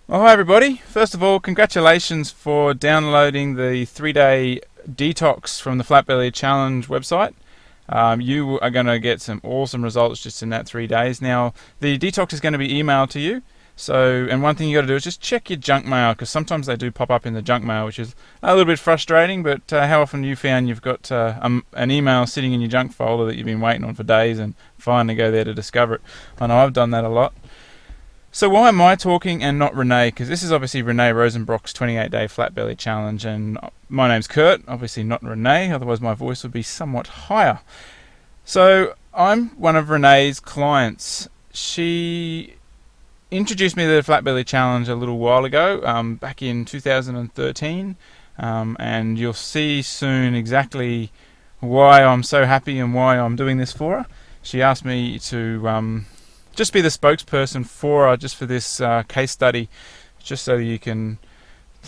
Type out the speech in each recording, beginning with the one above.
Well, hi everybody. First of all, congratulations for downloading the 3-day detox from the Flat Belly Challenge website. You are going to get some awesome results just in that 3 days. Now, the detox is going to be emailed to you. So, and one thing you got to do is just check your junk mail, because sometimes they do pop up in the junk mail, which is a little bit frustrating. But how often have you found you've got an email sitting in your junk folder that you've been waiting on for days and finally go there to discover it? I know I've done that a lot. So why am I talking and not Renee? Because this is obviously Renee Rosenbrock's 28-day flat belly challenge, and my name's Kurt, obviously not Renee, otherwise my voice would be somewhat higher. So I'm one of Renee's clients. She introduced me to the flat belly challenge a little while ago, back in 2013, and you'll see soon exactly why I'm so happy and why I'm doing this for her. She asked me to just be the spokesperson for her, just for this case study, just so that you can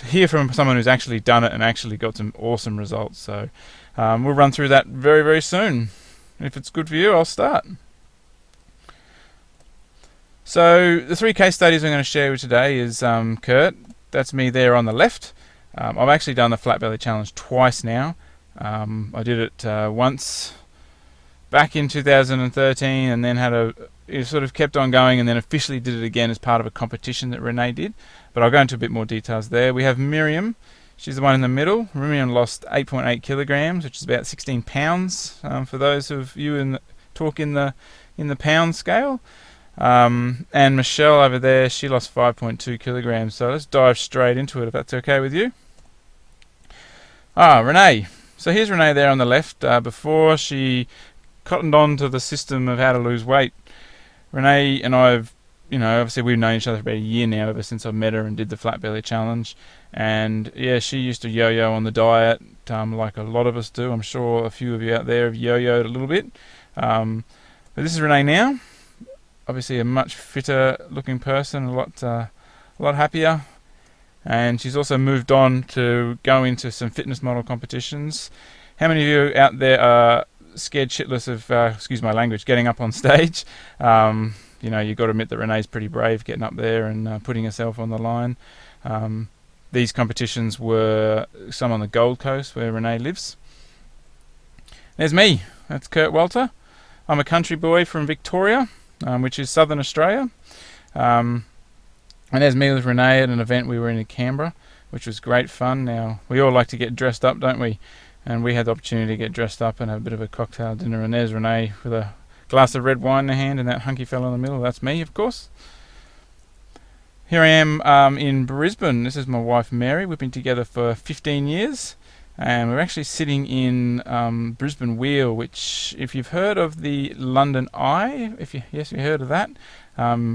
hear from someone who's actually done it and actually got some awesome results. So we'll run through that very, very soon. If it's good for you, I'll start. So the 3 case studies I'm going to share with today is Kurt. That's me there on the left. I've actually done the flat belly challenge twice now. I did it once back in 2013, and then it sort of kept on going, and then officially did it again as part of a competition that Renee did. But I'll go into a bit more details there. We have Miriam. She's the one in the middle. Miriam lost 8.8 kilograms, which is about 16 pounds. For those of you in the pound scale. And Michelle over there, she lost 5.2 kilograms. So let's dive straight into it, if that's okay with you. Renee. So here's Renee there on the left. Before she cottoned on to the system of how to lose weight, Renee and I've, obviously we've known each other for about a year now, ever since I met her and did the flat belly challenge. And yeah, she used to yo-yo on the diet, like a lot of us do. I'm sure a few of you out there have yo-yoed a little bit. But this is Renee now. Obviously a much fitter looking person, a lot happier. And she's also moved on to go into some fitness model competitions. How many of you out there are scared shitless of, excuse my language, getting up on stage? You've got to admit that Renee's pretty brave getting up there and putting herself on the line. These competitions were some on the Gold Coast where Renee lives. There's me. That's Kurt Walter. I'm a country boy from Victoria, which is southern Australia. And there's me with Renee at an event we were in Canberra, which was great fun. Now, we all like to get dressed up, don't we? And we had the opportunity to get dressed up and have a bit of a cocktail dinner. And there's Renee with a glass of red wine in her hand, and that hunky fellow in the middle. That's me, of course. Here I am in Brisbane. This is my wife Mary. We've been together for 15 years. And we're actually sitting in Brisbane Wheel, which, if you've heard of the London Eye, yes, you heard of that.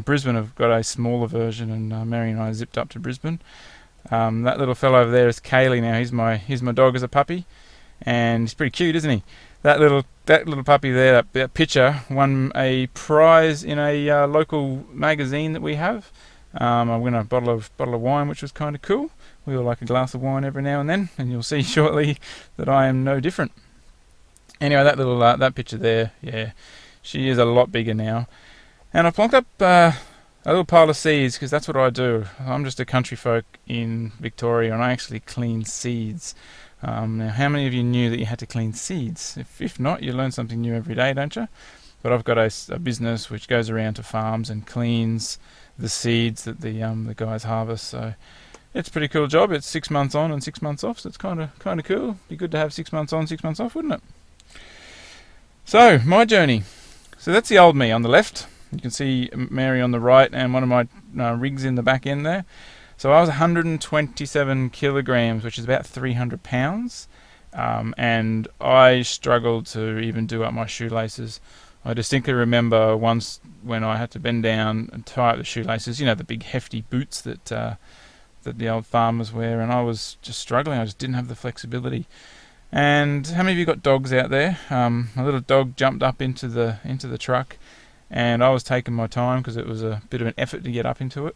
Brisbane have got a smaller version, and Mary and I zipped up to Brisbane. That little fellow over there is Kaylee. Now he's my dog as a puppy, and he's pretty cute, isn't he? That little puppy there, that picture, won a prize in a local magazine that we have. I won a bottle of wine, which was kind of cool. We all like a glass of wine every now and then, and you'll see shortly that I am no different. Anyway, that picture there, yeah, she is a lot bigger now. And I plonked up a little pile of seeds, because that's what I do. I'm just a country folk in Victoria, and I actually clean seeds. Now, how many of you knew that you had to clean seeds? If not, you learn something new every day, don't you? But I've got a business which goes around to farms and cleans the seeds that the guys harvest. So it's a pretty cool job. It's 6 months on and 6 months off, so it's kind of cool. Be good to have 6 months on, 6 months off, wouldn't it? So my journey. So that's the old me on the left. You can see Mary on the right, and one of my rigs in the back end there. So I was 127 kilograms, which is about 300 pounds, and I struggled to even do up my shoelaces. I distinctly remember once when I had to bend down and tie up the shoelaces, the big hefty boots that the old farmers wear, and I was just struggling. I just didn't have the flexibility. And how many of you got dogs out there? My little dog jumped up into the truck, and I was taking my time because it was a bit of an effort to get up into it.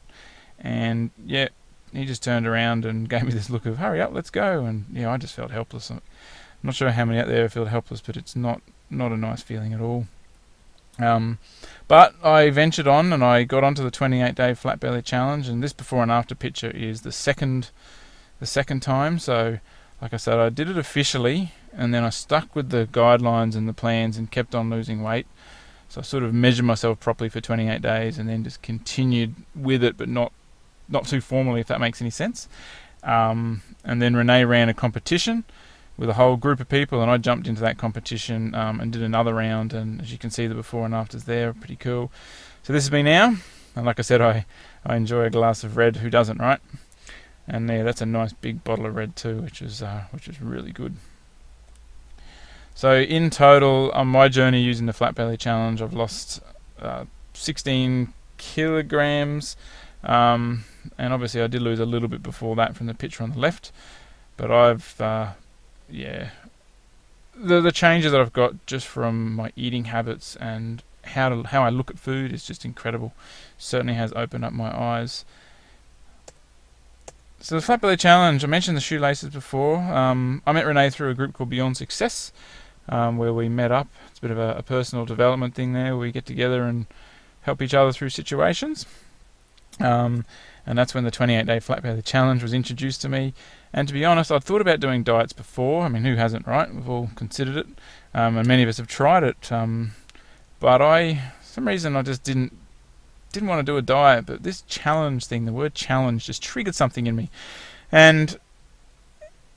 And yeah, he just turned around and gave me this look of, hurry up, let's go. And yeah, I just felt helpless. I'm not sure how many out there feel helpless, but it's not a nice feeling at all. But I ventured on and I got onto the 28-day flat belly challenge, and this before and after picture is the second time. So, like I said, I did it officially, and then I stuck with the guidelines and the plans and kept on losing weight. So I sort of measured myself properly for 28 days, and then just continued with it, but not too formally, if that makes any sense. And then Renee ran a competition with a whole group of people, and I jumped into that competition and did another round, and as you can see the before and afters there, pretty cool. So this is me now, and like I said, I enjoy a glass of red, who doesn't, right? And yeah, that's a nice big bottle of red too, which is really good. So in total, on my journey using the Flat Belly Challenge, I've lost 16 kilograms, and obviously I did lose a little bit before that from the picture on the left, but I've the changes that I've got just from my eating habits and how I look at food is just incredible. Certainly has opened up my eyes. So the Flat Belly Challenge, I mentioned the shoelaces before. I met Renee through a group called Beyond Success, where we met up. It's a bit of a personal development thing there, where we get together and help each other through situations. And that's when the 28-day Flat Belly Challenge was introduced to me. And to be honest, I'd thought about doing diets before. I mean, who hasn't, right? We've all considered it, and many of us have tried it. But for some reason, I just didn't want to do a diet. But this challenge thing, the word challenge, just triggered something in me. And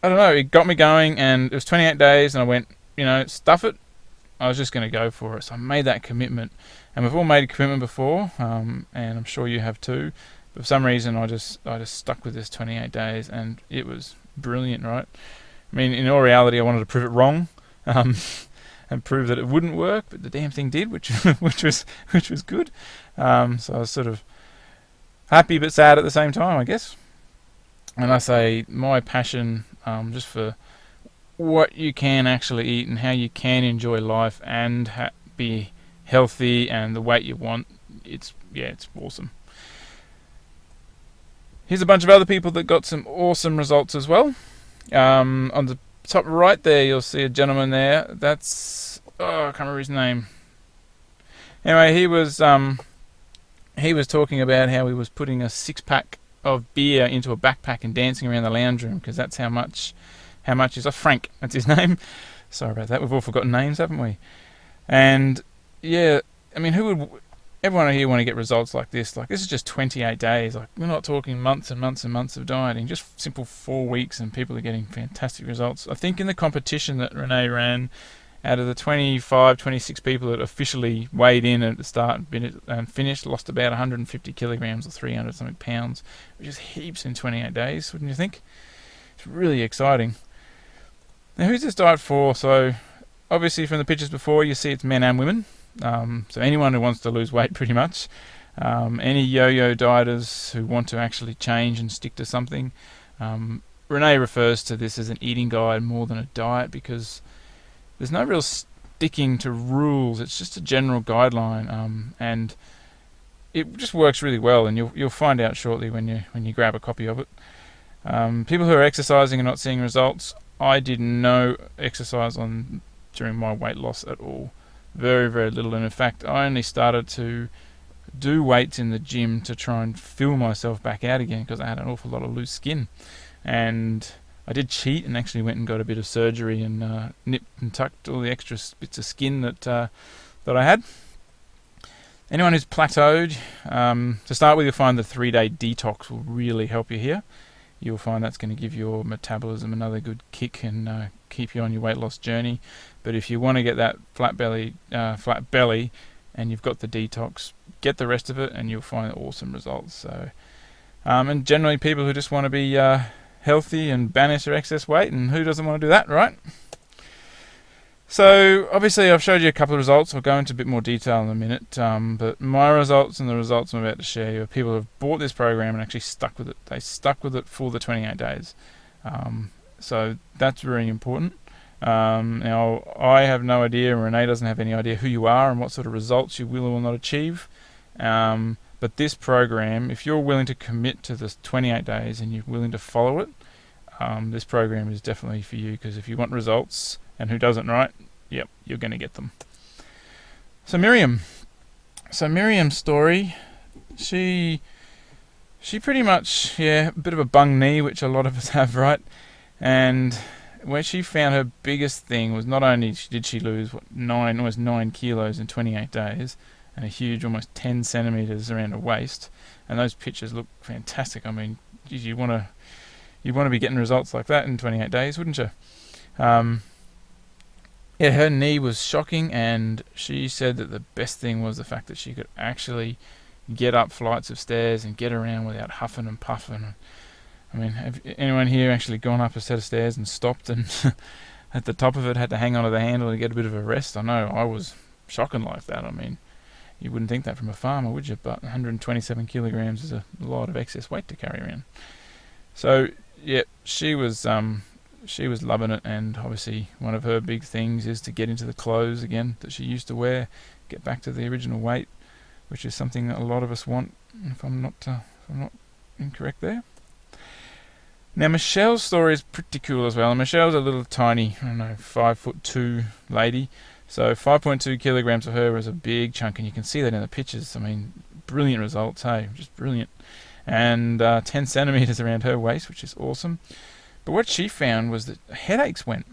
I don't know, it got me going, and it was 28 days, and I went, stuff it. I was just going to go for it. So I made that commitment. And we've all made a commitment before, and I'm sure you have too. But for some reason, I just stuck with this 28 days, and it was brilliant, right? I mean, in all reality, I wanted to prove it wrong, and prove that it wouldn't work, but the damn thing did, which was good. So I was sort of happy but sad at the same time, I guess. And I say my passion, just for what you can actually eat and how you can enjoy life and be healthy and the weight you want, it's awesome. Here's a bunch of other people that got some awesome results as well. On the top right there, you'll see a gentleman there. That's I can't remember his name. Anyway, he was talking about how he was putting a 6-pack of beer into a backpack and dancing around the lounge room, because that's how much is Frank. That's his name. Sorry about that. We've all forgotten names, haven't we? And yeah, I mean, everyone here want to get results like this? Like, this is just 28 days. Like, we're not talking months and months and months of dieting. Just simple 4 weeks, and people are getting fantastic results. I think in the competition that Renee ran, out of the 25, 26 people that officially weighed in at the start and finished, lost about 150 kilograms or 300 something pounds, which is heaps in 28 days, wouldn't you think? It's really exciting. Now, who's this diet for? So, obviously from the pictures before, you see it's men and women. So anyone who wants to lose weight, pretty much. Any yo-yo dieters who want to actually change and stick to something. Renee refers to this as an eating guide more than a diet, because there's no real sticking to rules. It's just a general guideline, and it just works really well. And you'll find out shortly when you grab a copy of it. People who are exercising and not seeing results, I did no exercise during my weight loss at all. Very, very little. And in fact, I only started to do weights in the gym to try and fill myself back out again, because I had an awful lot of loose skin. And I did cheat and actually went and got a bit of surgery and nipped and tucked all the extra bits of skin that I had. Anyone who's plateaued, to start with, you'll find the 3-day detox will really help you here. You'll find that's going to give your metabolism another good kick and keep you on your weight loss journey. But if you want to get that flat belly, and you've got the detox, get the rest of it, and you'll find awesome results. So, and generally, people who just want to be healthy and banish their excess weight, and who doesn't want to do that, right? So obviously I've showed you a couple of results. I'll go into a bit more detail in a minute, but my results and the results I'm about to share you are people who have bought this program and actually stuck with it. They stuck with it for the 28 days. So that's very important. Now, I have no idea, and Renee doesn't have any idea who you are and what sort of results you will or will not achieve. But this program, if you're willing to commit to the 28 days and you're willing to follow it, this program is definitely for you, because if you want results, and who doesn't, right? Yep, you're going to get them. So Miriam's story, she pretty much, a bit of a bung knee, which a lot of us have, right? And where she found her biggest thing was not only did she lose almost 9 kilos in 28 days, and a huge, almost 10 centimeters around her waist, and those pictures look fantastic. I mean, geez, you'd want to be getting results like that in 28 days, wouldn't you? Her knee was shocking, and she said that the best thing was the fact that she could actually get up flights of stairs and get around without huffing and puffing. I mean, have anyone here actually gone up a set of stairs and stopped and at the top of it had to hang onto the handle to get a bit of a rest? I know I was shocking like that. I mean, you wouldn't think that from a farmer, would you? But 127 kilograms is a lot of excess weight to carry around. So, she was loving it, and obviously one of her big things is to get into the clothes again that she used to wear, get back to the original weight, which is something that a lot of us want, if I'm not incorrect there. Now, Michelle's story is pretty cool as well. And Michelle's a little tiny, 5'2" lady. So 5.2 kilograms for her is a big chunk, and you can see that in the pictures. I mean, brilliant results, hey, just brilliant. And 10 centimeters around her waist, which is awesome. But what she found was that headaches went.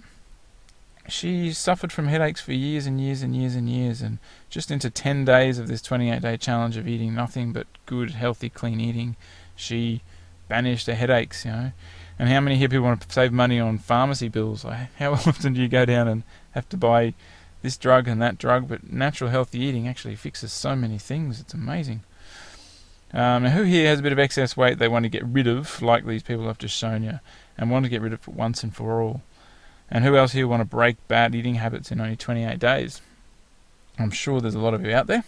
She suffered from headaches for years and years and years and years, and just into 10 days of this 28-day challenge of eating nothing but good, healthy, clean eating, she banished the headaches, And how many here people want to save money on pharmacy bills? Like, how often do you go down and have to buy this drug and that drug? But natural, healthy eating actually fixes so many things. It's amazing. Now, who here has a bit of excess weight they want to get rid of, like these people I've just shown you, and want to get rid of it once and for all? And who else here want to break bad eating habits in only 28 days? I'm sure there's a lot of you out there.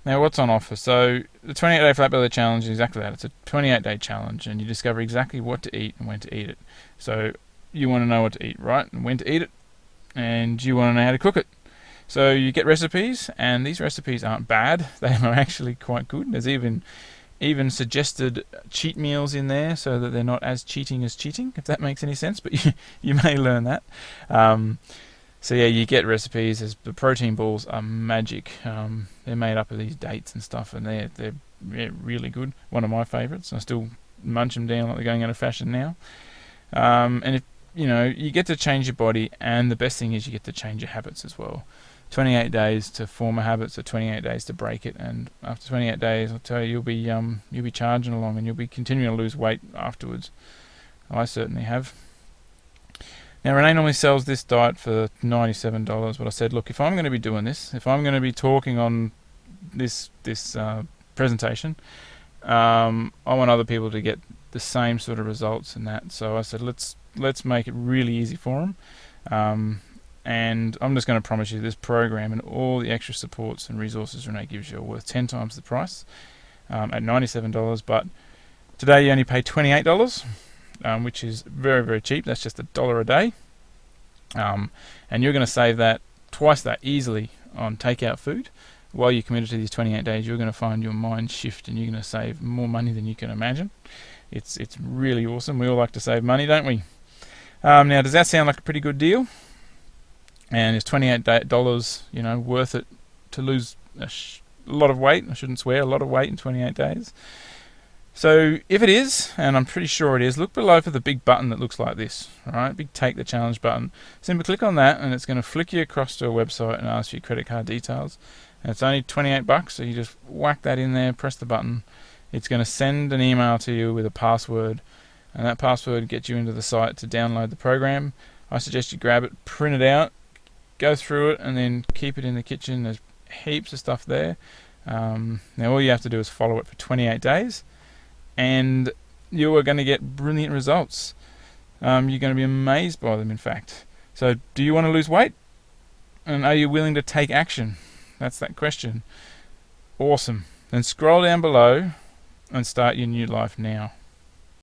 Now, what's on offer? So, the 28-day Flat Belly Challenge is exactly that. It's a 28-day challenge, and you discover exactly what to eat and when to eat it. So, you want to know what to eat, right? And when to eat it, and you want to know how to cook it. So, you get recipes, and these recipes aren't bad. They are actually quite good. There's even suggested cheat meals in there so that they're not as cheating as cheating, if that makes any sense, but you may learn that. So you get recipes. The protein balls are magic. They're made up of these dates and stuff, and they're really good. One of my favourites. I still munch them down like they're going out of fashion now. And if you get to change your body, and the best thing is you get to change your habits as well. 28 days to form a habit, so 28 days to break it, and after 28 days, I'll tell you, you'll be charging along, and you'll be continuing to lose weight afterwards. I certainly have. Now, Renee normally sells this diet for $97, but I said, look, if I'm going to be doing this, if I'm going to be talking on this presentation, I want other people to get the same sort of results in that. So I said, let's make it really easy for them. And I'm just going to promise you this program and all the extra supports and resources Renee gives you are worth 10 times the price at $97. But today you only pay $28, which is very, very cheap. That's just $1 a day. And you're going to save that twice that easily on takeout food. While you're committed to these 28 days, you're going to find your mind shift, and you're going to save more money than you can imagine. It's really awesome. We all like to save money, don't we? Now, does that sound like a pretty good deal? And is $28, worth it to lose a lot of weight? I shouldn't swear, a lot of weight in 28 days. So if it is, and I'm pretty sure it is, look below for the big button that looks like this. All right, big Take the Challenge button. Simply click on that, and it's going to flick you across to a website and ask for your credit card details. And it's only $28, so you just whack that in there, press the button. It's going to send an email to you with a password, and that password gets you into the site to download the program. I suggest you grab it, print it out, go through it, and then keep it in the kitchen. There's heaps of stuff there. Now all you have to do is follow it for 28 days, and you are going to get brilliant results. You're going to be amazed by them, in fact. So do you want to lose weight? And are you willing to take action? That's that question. Awesome. Then scroll down below and start your new life now.